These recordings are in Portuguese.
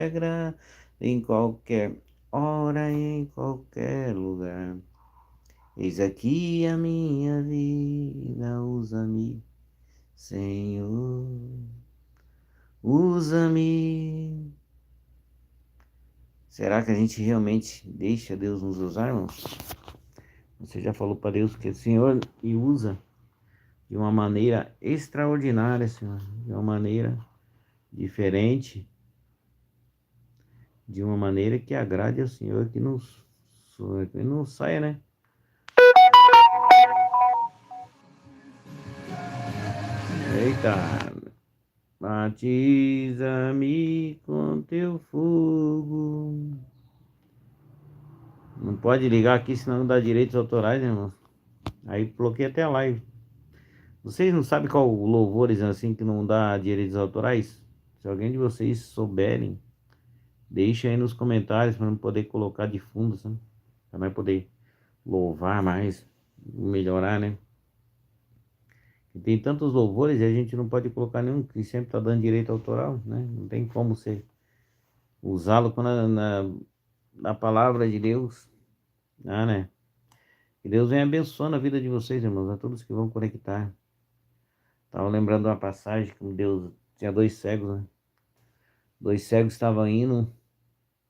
regra, em qualquer hora, em qualquer lugar. Eis aqui a minha vida, usa-me, Senhor, usa-me. Será que a gente realmente deixa Deus nos usar, irmãos? Você já falou para Deus que é Senhor e usa de uma maneira extraordinária, Senhor, de uma maneira diferente, de uma maneira que agrade ao Senhor, que não saia, né? Eita, batiza-me com teu fogo. Não pode ligar aqui, senão dá direitos autorais, né, irmão? Aí bloqueei até a live. Vocês não sabem qual louvores assim que não dá direitos autorais? Se alguém de vocês souberem, deixa aí nos comentários para não poder colocar de fundo, sabe? Para nós poder louvar mais, melhorar, né? E tem tantos louvores e a gente não pode colocar nenhum que sempre tá dando direito autoral, né? Não tem como você usá-lo na palavra de Deus, né? Que Deus venha abençoando a vida de vocês, irmãos, a todos que vão conectar. Tava lembrando uma passagem que Deus tinha dois cegos, né? Dois cegos estavam indo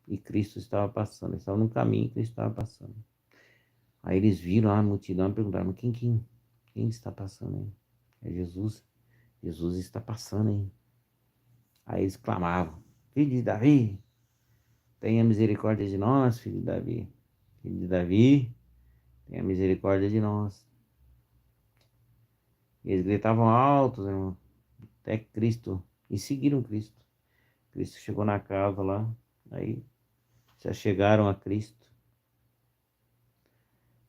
e Cristo estava passando. Eles estavam no caminho e Cristo estava passando. Aí eles viram a multidão e perguntaram: mas quem está passando aí? É Jesus. Jesus está passando aí. Aí eles clamavam: Filho de Davi, tenha misericórdia de nós, filho de Davi. Filho de Davi, tenha misericórdia de nós. E eles gritavam altos, irmão, até Cristo. E seguiram Cristo. Cristo chegou na casa lá. Aí já chegaram a Cristo.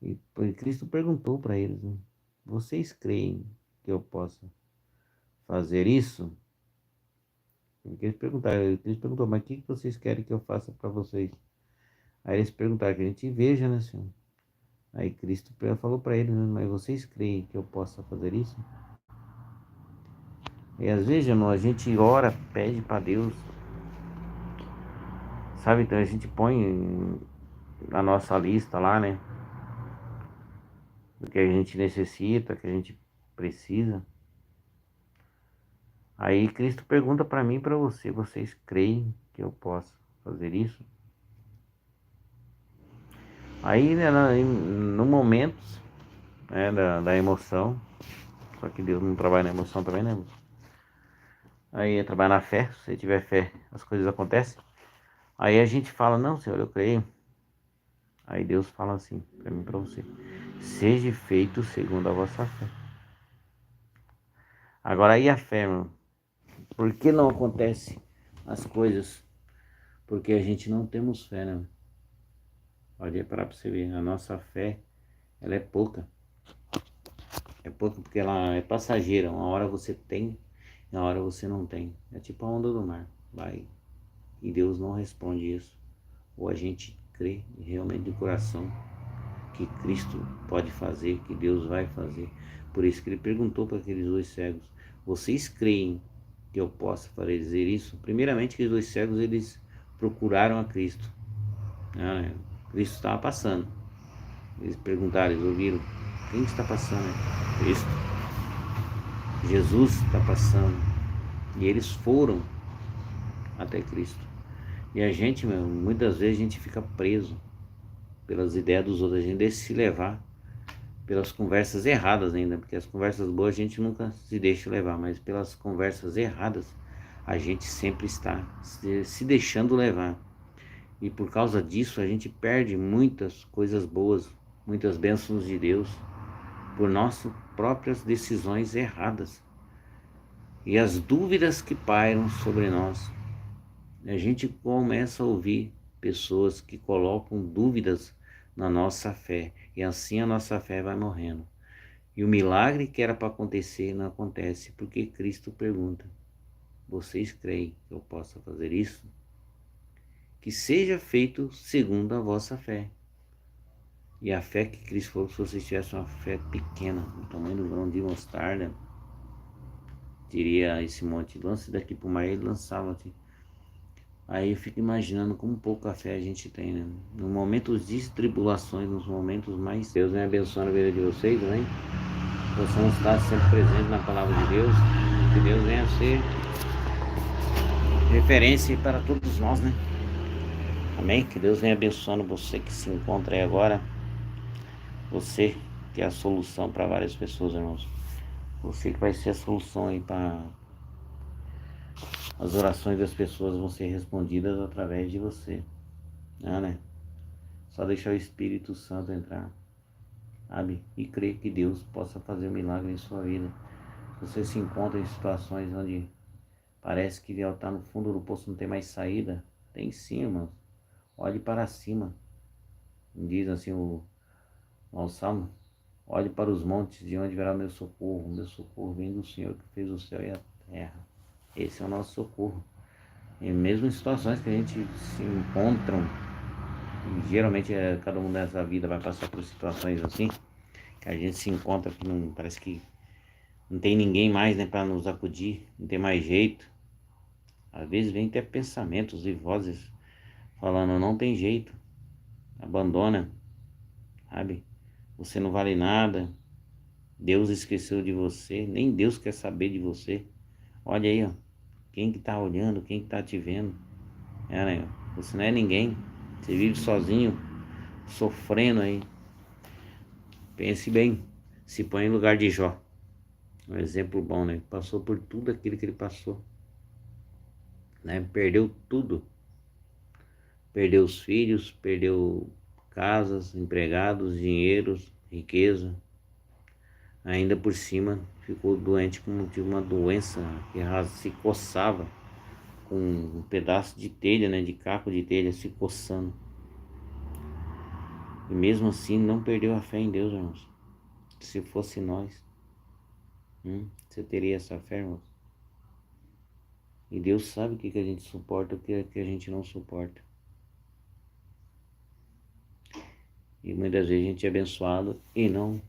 E Cristo perguntou para eles, né, vocês creem que eu possa fazer isso? Porque eles perguntaram, mas o que vocês querem que eu faça para vocês? Aí eles perguntaram, que a gente veja, né, Senhor? Aí Cristo falou para eles, né, mas vocês creem que eu possa fazer isso? E às vezes, irmão, a gente ora, pede para Deus, sabe? Então a gente põe na nossa lista lá, né? Do que a gente necessita, que a gente precisa. Aí Cristo pergunta para mim e para você, vocês creem que eu possa fazer isso? Aí, né, no momento, né, da emoção, só que Deus não trabalha na emoção também, né? Aí é trabalhar na fé, se você tiver fé, as coisas acontecem. Aí a gente fala, não, Senhor, eu creio. Aí Deus fala assim para mim, para você: seja feito segundo a vossa fé. Agora aí a fé, irmão, por que não acontece as coisas? Porque a gente não temos fé, né? Pode parar para você ver, a nossa fé, ela é pouca. É pouca porque ela é passageira. Uma hora você tem, e uma hora você não tem. É tipo a onda do mar, vai. E Deus não responde isso. Ou a gente crê realmente de coração que Cristo pode fazer, que Deus vai fazer. Por isso que ele perguntou para aqueles dois cegos: vocês creem que eu possa fazer isso? Primeiramente, aqueles dois cegos, eles procuraram a Cristo. Cristo estava passando. Eles perguntaram, eles ouviram: quem está passando? Cristo. Jesus está passando. E eles foram até Cristo. E a gente, muitas vezes a gente fica preso pelas ideias dos outros, a gente deixa se levar pelas conversas erradas ainda, porque as conversas boas a gente nunca se deixa levar, mas pelas conversas erradas a gente sempre está se deixando levar. E por causa disso a gente perde muitas coisas boas, muitas bênçãos de Deus, por nossas próprias decisões erradas. E as dúvidas que pairam sobre nós, a gente começa a ouvir pessoas que colocam dúvidas na nossa fé, e assim a nossa fé vai morrendo. E o milagre que era para acontecer não acontece, porque Cristo pergunta: vocês creem que eu possa fazer isso? Que seja feito segundo a vossa fé. E a fé que Cristo falou, se vocês tivessem uma fé pequena, do tamanho do grão de mostarda, diria esse monte: lance daqui para o mar, ele lançava assim. Aí eu fico imaginando como pouca fé a gente tem, né? Nos momentos de tribulações, nos momentos mais... Deus vem abençoando a vida de vocês, né? Possamos estar sempre presentes na palavra de Deus. Que Deus venha a ser referência para todos nós, né? Amém? Que Deus venha abençoando você que se encontra aí agora. Você que é a solução para várias pessoas, irmãos. Você que vai ser a solução aí para... As orações das pessoas vão ser respondidas através de você. Né? Só deixar o Espírito Santo entrar, sabe? E crer que Deus possa fazer um milagre em sua vida. Se você se encontra em situações onde parece que ele está no fundo do poço, não tem mais saída, tem sim, irmãos. Olhe para cima. Diz assim o Salmo: olhe para os montes, de onde virá o meu socorro. O meu socorro vem do Senhor que fez o céu e a terra. Esse é o nosso socorro. E mesmo em situações que a gente se encontram, e geralmente cada um nessa vida vai passar por situações assim, que a gente se encontra que não, parece que não tem ninguém mais, né, para nos acudir, não tem mais jeito. Às vezes vem até pensamentos e vozes falando: não tem jeito, abandona, sabe? Você não vale nada, Deus esqueceu de você, nem Deus quer saber de você. Olha aí, ó, quem que tá olhando, quem que tá te vendo? Né? Você não é ninguém, você vive sozinho, sofrendo aí. Pense bem, se põe em lugar de Jó, um exemplo bom, né? Passou por tudo aquilo que ele passou, né? Perdeu tudo, perdeu os filhos, perdeu casas, empregados, dinheiros, riqueza. Ainda por cima ficou doente de uma doença que se coçava, com um pedaço de telha, né, de caco de telha se coçando. E mesmo assim não perdeu a fé em Deus, irmãos. Se fosse nós, você teria essa fé, irmãos? E Deus sabe o que a gente suporta e o que a gente não suporta. E muitas vezes a gente é abençoado e não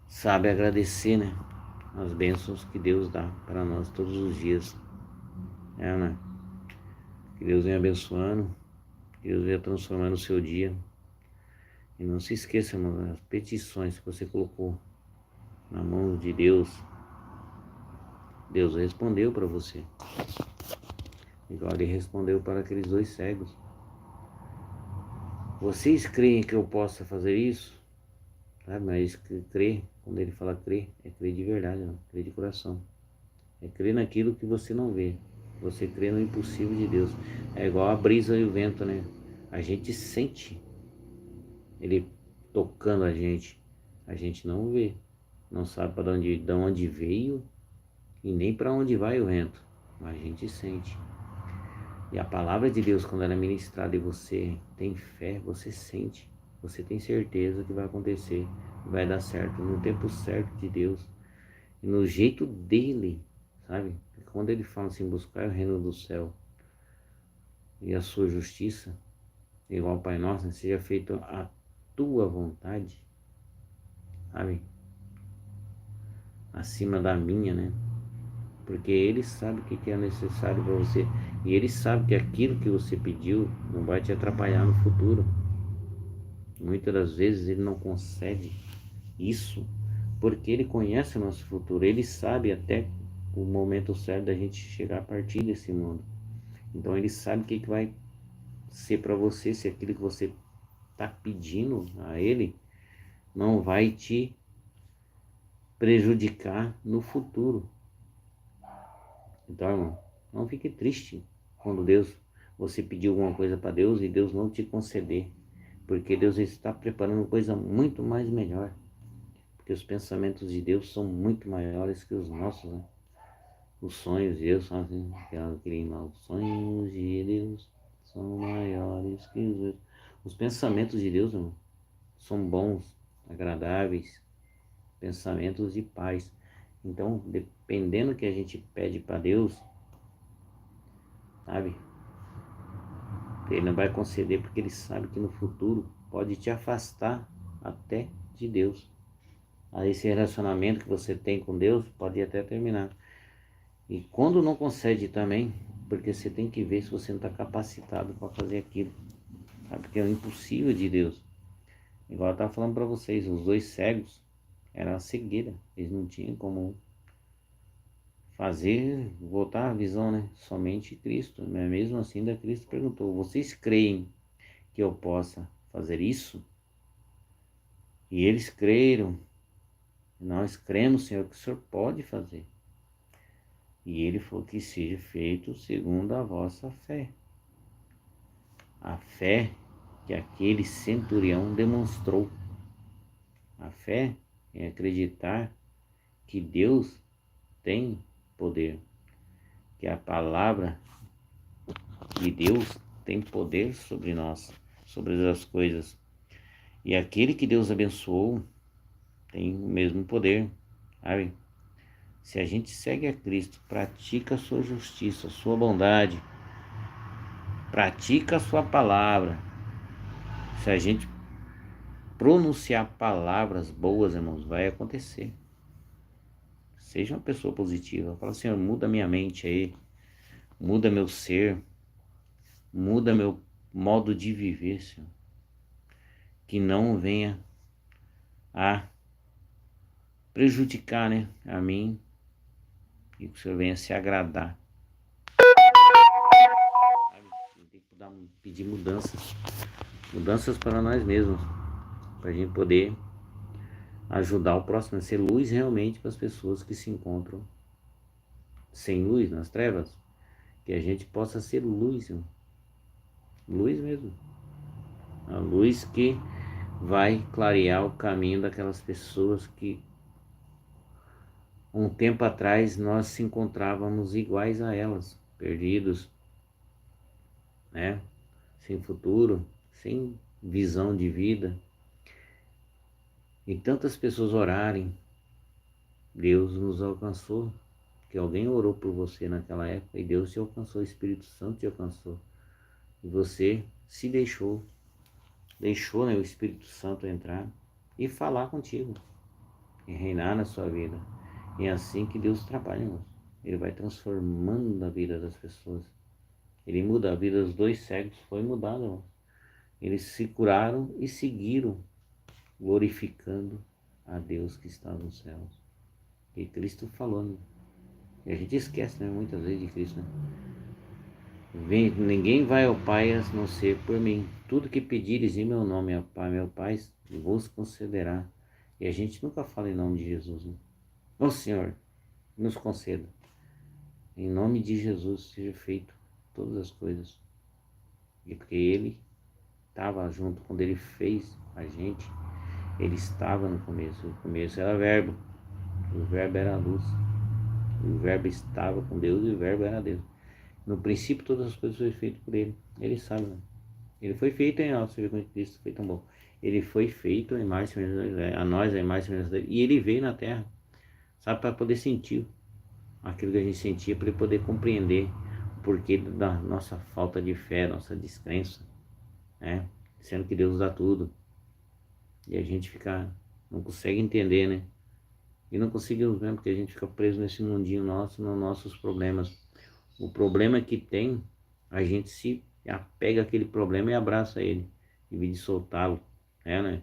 sabe agradecer, né? As bênçãos que Deus dá para nós todos os dias. Né? Que Deus venha abençoando, que Deus venha transformando o seu dia. E não se esqueça, mano, as petições que você colocou na mão de Deus, Deus respondeu para você. Igual ele respondeu para aqueles dois cegos. Vocês creem que eu possa fazer isso? Sabe, mas crer, quando ele fala crer, é crer de verdade, não, crer de coração. É crer naquilo que você não vê. Você crê no impossível de Deus. É igual a brisa e o vento, né? A gente sente ele tocando a gente não vê, não sabe para de onde veio e nem para onde vai o vento, mas a gente sente. E a palavra de Deus, quando ela é ministrada e você tem fé, você sente, você tem certeza que vai acontecer, vai dar certo, no tempo certo de Deus e no jeito dele, sabe? Quando ele fala assim: buscar o reino do céu e a sua justiça, igual ao Pai Nosso, seja feita a tua vontade, sabe? Acima da minha, né? Porque ele sabe o que é necessário para você. E ele sabe que aquilo que você pediu não vai te atrapalhar no futuro. Muitas das vezes ele não concede isso porque ele conhece o nosso futuro. Ele sabe até o momento certo da gente chegar a partir desse mundo. Então ele sabe o que vai ser para você, se aquilo que você está pedindo a ele não vai te prejudicar no futuro. Então, irmão, não fique triste quando você pediu alguma coisa para Deus e Deus não te conceder, porque Deus está preparando coisa muito mais melhor, porque os pensamentos de Deus são muito maiores que os nossos, né? Os sonhos de Deus são assim, os sonhos de Deus são maiores que os meus. Os pensamentos de Deus, irmão, são bons, agradáveis, pensamentos de paz. Então, dependendo do que a gente pede para Deus, sabe? Ele não vai conceder porque ele sabe que no futuro pode te afastar até de Deus. Aí esse relacionamento que você tem com Deus pode até terminar. E quando não concede também, porque você tem que ver se você não está capacitado para fazer aquilo, sabe? Porque é o impossível de Deus. Igual eu estava falando para vocês, os dois cegos era a cegueira, eles não tinham como fazer voltar a visão, né? Somente Cristo, mas mesmo assim ainda Cristo perguntou: vocês creem que eu possa fazer isso? E eles creram. Nós cremos, Senhor, que o Senhor pode fazer. E ele falou: que seja feito segundo a vossa fé. A fé que aquele centurião demonstrou. A fé é acreditar que Deus tem poder, que a palavra de Deus tem poder sobre nós, sobre as coisas. E aquele que Deus abençoou tem o mesmo poder, sabe? Se a gente segue a Cristo, pratica a sua justiça, a sua bondade, pratica a sua palavra, se a gente pronunciar palavras boas, irmãos, vai acontecer. Seja uma pessoa positiva. Fala, Senhor, muda minha mente aí, muda meu ser, muda meu modo de viver, Senhor. Que não venha a prejudicar, né, a mim, e que o Senhor venha se agradar. Tem que pedir mudanças para nós mesmos, para a gente poder ajudar o próximo a ser luz realmente para as pessoas que se encontram sem luz, nas trevas, que a gente possa ser luz, irmão. Luz mesmo, a luz que vai clarear o caminho daquelas pessoas que um tempo atrás nós se encontrávamos iguais a elas, perdidos, né? Sem futuro, sem visão de vida. E tantas pessoas orarem, Deus nos alcançou, que alguém orou por você naquela época e Deus te alcançou, o Espírito Santo te alcançou. E você se deixou, né, o Espírito Santo entrar e falar contigo, e reinar na sua vida. E é assim que Deus trabalha, irmãos. Ele vai transformando a vida das pessoas. Ele muda a vida dos dois cegos, foi mudada, irmãos. Eles se curaram e seguiram glorificando a Deus que está nos céus. E Cristo falou, né? E a gente esquece, né, muitas vezes de Cristo, né? Ninguém vai ao Pai a não ser por mim. Tudo que pedires em meu nome, Pai, meu Pai vos concederá. E a gente nunca fala em nome de Jesus, né? Ó Senhor, nos conceda. Em nome de Jesus seja feito todas as coisas. E porque Ele estava junto quando Ele fez a gente, Ele estava no começo. O começo era verbo. O verbo era a luz. O verbo estava com Deus e o verbo era Deus. No princípio todas as coisas foram feitas por Ele. Ele sabe, né? Ele foi feito em nós, você vê como Cristo foi tão bom. Ele foi feito em imagem a nós, a imagem semelhança dele. E Ele veio na terra, sabe, para poder sentir aquilo que a gente sentia, para Ele poder compreender o porquê da nossa falta de fé, nossa descrença, né? Sendo que Deus dá tudo. E a gente não consegue entender, né? E não conseguimos mesmo, porque a gente fica preso nesse mundinho nosso, nos nossos problemas. O problema que tem, a gente se apega àquele problema e abraça ele, em vez de soltá-lo, né?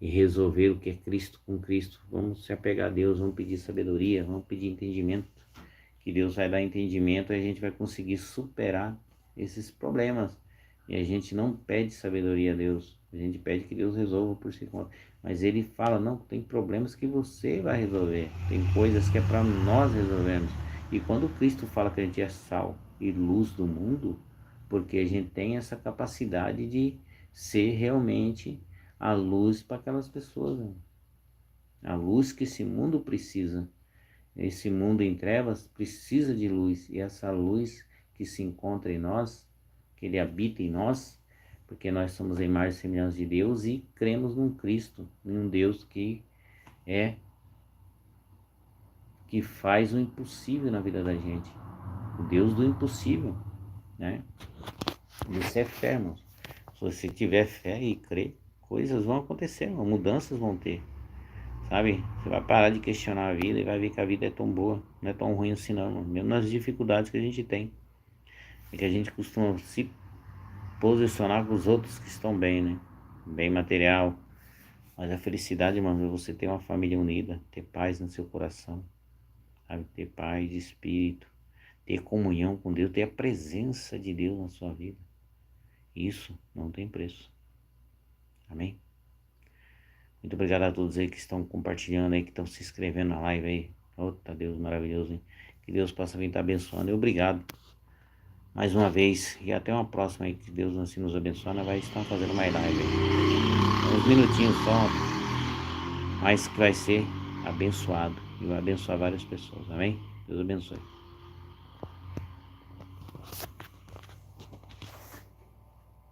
E resolver o que é Cristo com Cristo. Vamos se apegar a Deus, vamos pedir sabedoria, vamos pedir entendimento, que Deus vai dar entendimento e a gente vai conseguir superar esses problemas. E a gente não pede sabedoria a Deus, a gente pede que Deus resolva por si conta. Mas Ele fala, não, tem problemas que você vai resolver, tem coisas que é para nós resolvermos. E quando Cristo fala que a gente é sal e luz do mundo, porque a gente tem essa capacidade de ser realmente a luz para aquelas pessoas, né? A luz que esse mundo precisa. Esse mundo em trevas precisa de luz, e essa luz que se encontra em nós, que Ele habita em nós, porque nós somos a imagem e semelhança de Deus e cremos num Cristo, num Deus que faz o impossível na vida da gente, o Deus do impossível, né? Isso é fé, irmãos. Se você tiver fé e crer, coisas vão acontecer, mudanças vão ter, sabe? Você vai parar de questionar a vida e vai ver que a vida é tão boa, não é tão ruim assim não, mesmo nas dificuldades que a gente tem. é que a gente costuma se posicionar com os outros que estão bem, né? Bem material. Mas a felicidade, mano, é você ter uma família unida, ter paz no seu coração, sabe? Ter paz de espírito, ter comunhão com Deus, ter a presença de Deus na sua vida. Isso não tem preço. Amém? Muito obrigado a todos aí que estão compartilhando aí, que estão se inscrevendo na live aí. Eita Deus maravilhoso, hein? Que Deus possa vir estar abençoando. E obrigado mais uma vez. E até uma próxima aí. Que Deus assim nos abençoe. Nós vai estar fazendo mais live aí. Uns minutinhos só. Mas que vai ser abençoado. E vai abençoar várias pessoas. Amém? Deus abençoe.